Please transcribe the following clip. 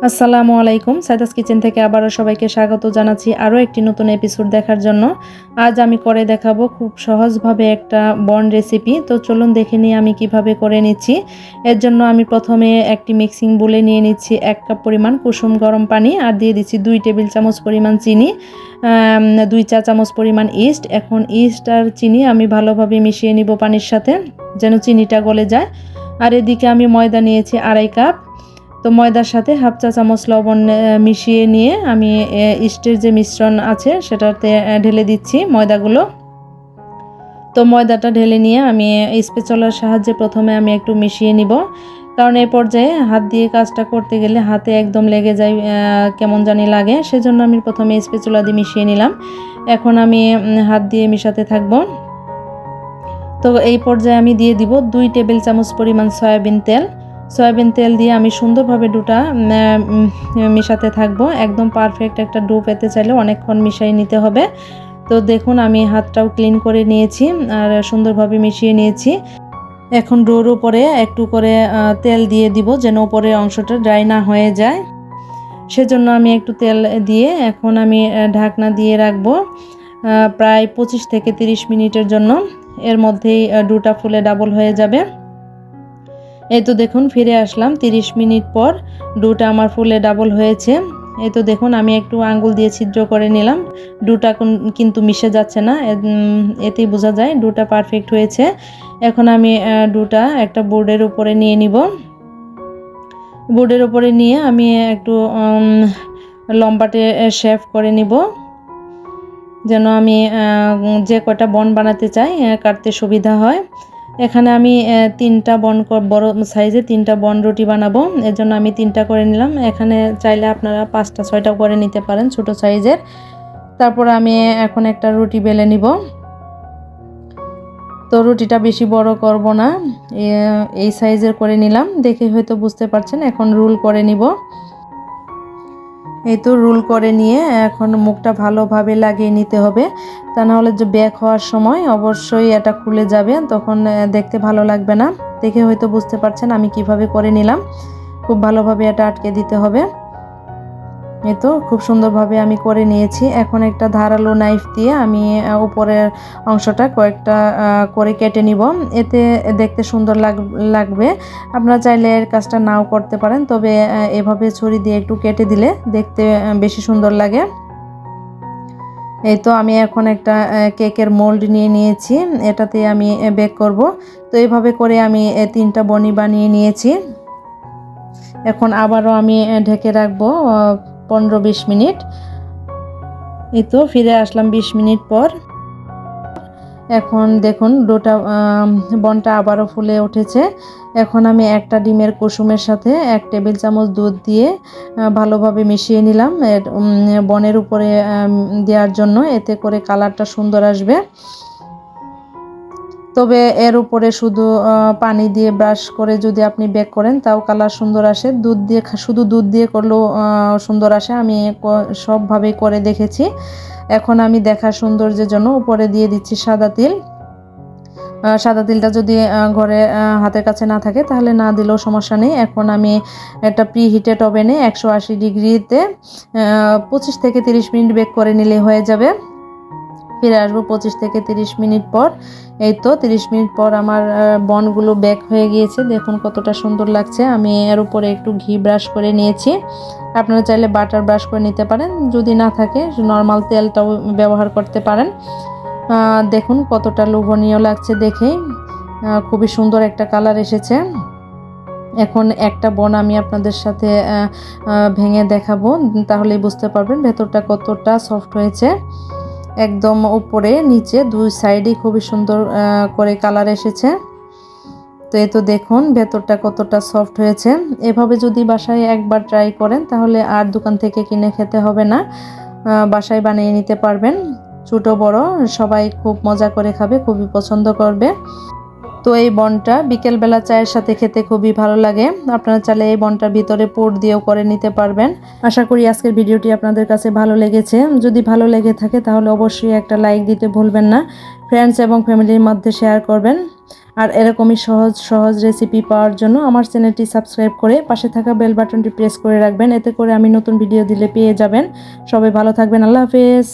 আসসালামু আলাইকুম। সাইদাস কিচেন থেকে আবারও সবাইকে স্বাগত জানাচ্ছি আরও একটি নতুন এপিসোড দেখার জন্য। আজ আমি করে দেখাবো খুব সহজভাবে একটা বন রেসিপি। তো চলুন দেখে নিই আমি কিভাবে করে নিচ্ছি। এর জন্য আমি প্রথমে একটি মিক্সিং বোলে নিয়ে নিচ্ছি 1 কাপ পরিমাণ কুসুম গরম পানি, আর দিয়ে দিচ্ছি 2 টেবিল চামচ পরিমাণ চিনি, 2 চা চামচ পরিমাণ ইস্ট। এখন ইস্ট আর চিনি আমি ভালোভাবে মিশিয়ে নিব পানির সাথে, যেন চিনিটা গলে যায়। আর এদিকে আমি ময়দা নিয়েছি 2.5 কাপ। তো ময়দার সাথে হাফ চা চামচ লবণ মিশিয়ে নিয়ে আমি ইস্টের যে মিশ্রণ আছে সেটাতে ঢেলে দিচ্ছি ময়দাগুলো। তো ময়দাটা ঢেলে নিয়ে আমি স্প্যাচুলার সাহায্যে প্রথমে আমি একটু মিশিয়ে নিব, কারণ এই পর্যায়ে হাত দিয়ে কাজটা করতে গেলে হাতে একদম লেগে যায়, কেমন জানি লাগে। সেজন্য আমি প্রথমে স্প্যাচুলা দিয়ে মিশিয়ে নিলাম। এখন আমি হাত দিয়ে মিশাতে থাকব। তো এই পর্যায়ে আমি দিয়ে দিব 2 টেবিল চামচ পরিমাণ সয়াবিন তেল দিয়ে আমি সুন্দরভাবে ডোটা মিশাতে থাকবো। একদম পারফেক্ট একটা ডো পেতে চাইলে অনেকক্ষণ মিশিয়ে নিতে হবে। তো দেখুন আমি হাতটাও ক্লিন করে নিয়েছি আর সুন্দরভাবে মিশিয়ে নিয়েছি। এখন ডোর উপরে একটু করে তেল দিয়ে দিব, যেন উপরের অংশটা ড্রাই না হয়ে যায়। সেজন্য আমি একটু তেল দিয়ে এখন আমি ঢাকনা দিয়ে রাখবো প্রায় 25 থেকে 30 মিনিটের জন্য। এর মধ্যেই ডোটা ফুলে ডাবল হয়ে যাবে। এই তো দেখুন ফিরে আসলাম 30 মিনিট পর। ডোটা আমার ফুলে ডাবল হয়েছে। এই তো দেখুন আমি একটু আঙ্গুল দিয়ে ছিদ্র করে নিলাম। ডোটা কিন্তু মিশে যাচ্ছে না, এতেই বোঝা যায় ডোটা পারফেক্ট হয়েছে। এখন আমি ডোটা একটা বোর্ডের উপরে নিয়ে নিব। বোর্ডের উপরে নিয়ে আমি একটু লম্বাটে শেপ করে নিব, যেন আমি যে কয়টা বন বানাতে চাই কাটতে সুবিধা হয়। এখানে আমি 3টা বড় সাইজে 3টা বন রুটি বানাবো, এর জন্য আমি 3টা করে নিলাম। এখানে চাইলে আপনারা 5টা 6টা করে নিতে পারেন ছোট সাইজের। তারপর আমি এখন একটা রুটি বেলে নিব। তো রুটিটা বেশি বড় করব না, এই সাইজের করে নিলাম। দেখে হয়তো বুঝতে পারছেন। এখন রোল করে নিব। এই তো রোল করে নিয়ে এখন মুখটা ভালোভাবে লাগিয়ে নিতে হবে, তা না হলে যে বেক হওয়ার সময় অবশ্যই এটা খুলে যাবে, তখন দেখতে ভালো লাগবে না। দেখে হয়তো বুঝতে পারছেন আমি কিভাবে করে নিলাম। খুব ভালোভাবে এটা আটকে দিতে হবে। এই তো খুব সুন্দরভাবে আমি করে নিয়েছি। এখন একটা ধারালো নাইফ দিয়ে আমি উপরের অংশটা কয়েকটা করে কেটে নিব, এতে দেখতে সুন্দর লাগবে। আপনারা চাইলে এর কাজটা নাও করতে পারেন, তবে এভাবে ছুরি দিয়ে একটু কেটে দিলে দেখতে বেশি সুন্দর লাগে। এই তো আমি এখন একটা কেকের মোল্ড নিয়ে নিয়েছি, এটাতে আমি বেক করব। তো এইভাবে করে আমি 3টা বনি বানিয়ে নিয়েছি। এখন আবারও আমি ঢেকে রাখবো 15-20 মিনিট। এই তো ফিরে আসলাম 20 মিনিট পর। এখন দেখুন ডোটা বনটা আবারও ফুলে উঠেছে। এখন আমি একটা ডিমের কুসুমের সাথে 1 টেবিল চামচ দুধ দিয়ে ভালোভাবে মিশিয়ে নিলাম বনের উপরে দেওয়ার জন্য, এতে করে কালারটা সুন্দর আসবে। তবে এর উপরে শুধু পানি দিয়ে ব্রাশ করে যদি আপনি বেক করেন তাও কালার সুন্দর আসে। শুধু দুধ দিয়ে করলেও সুন্দর আসে। আমি সবভাবেই করে দেখেছি। এখন আমি দেখার সৌন্দর্যের জন্য উপরে দিয়ে দিচ্ছি সাদা তিল। সাদা তিলটা যদি ঘরে হাতের কাছে না থাকে তাহলে না দিলেও সমস্যা নেই। এখন আমি একটা প্রিহিটেড ওভেনে 180 ডিগ্রিতে 25 থেকে 30 মিনিট বেক করে নিলে হয়ে যাবে। ফিরে আসবো 25 থেকে 30 মিনিট পর। এই তো 30 মিনিট পর আমার বনগুলো বেক হয়ে গিয়েছে। দেখুন কতটা সুন্দর লাগছে। আমি এর উপরে একটু ঘি ব্রাশ করে নিয়েছি। আপনারা চাইলে বাটার ব্রাশ করে নিতে পারেন, যদি না থাকে নর্মাল তেলটাও ব্যবহার করতে পারেন। দেখুন কতটা লোভনীয় লাগছে দেখেই, খুবই সুন্দর একটা কালার এসেছে। এখন একটা বন আমি আপনাদের সাথে ভেঙে দেখাবো, তাহলেই বুঝতে পারবেন ভেতরটা কতটা সফট হয়েছে। একদম উপরে নিচে 2 সাইডে খুবই সুন্দর করে কালার এসেছে। তো এই তো দেখুন ভেতরটা কতটা সফট হয়েছে। এভাবে যদি বাসায় একবার ট্রাই করেন তাহলে আর দোকান থেকে কিনে খেতে হবে না, বাসায় বানিয়ে নিতে পারবেন। ছোট বড় সবাই খুব মজা করে খাবে, খুবই পছন্দ করবে। তো এই বনটা বিকেলবেলা চায়ের সাথে খেতে খুবই ভালো লাগে। আপনারা চাইলে এই বনটার ভিতরে পুর দিয়েও করে নিতে পারবেন। আশা করি আজকের ভিডিওটি আপনাদের কাছে ভালো লেগেছে। যদি ভালো লেগে থাকে তাহলে অবশ্যই একটা লাইক দিতে ভুলবেন না। ফ্রেন্ডস এবং ফ্যামিলির মধ্যে শেয়ার করবেন। আর এরকমই সহজ সহজ রেসিপি পাওয়ার জন্য আমার চ্যানেলটি সাবস্ক্রাইব করে পাশে থাকা বেল বাটনটি প্রেস করে রাখবেন, এতে করে আমি নতুন ভিডিও দিলে পেয়ে যাবেন। সবাই ভালো থাকবেন, আল্লাহ হাফেজ।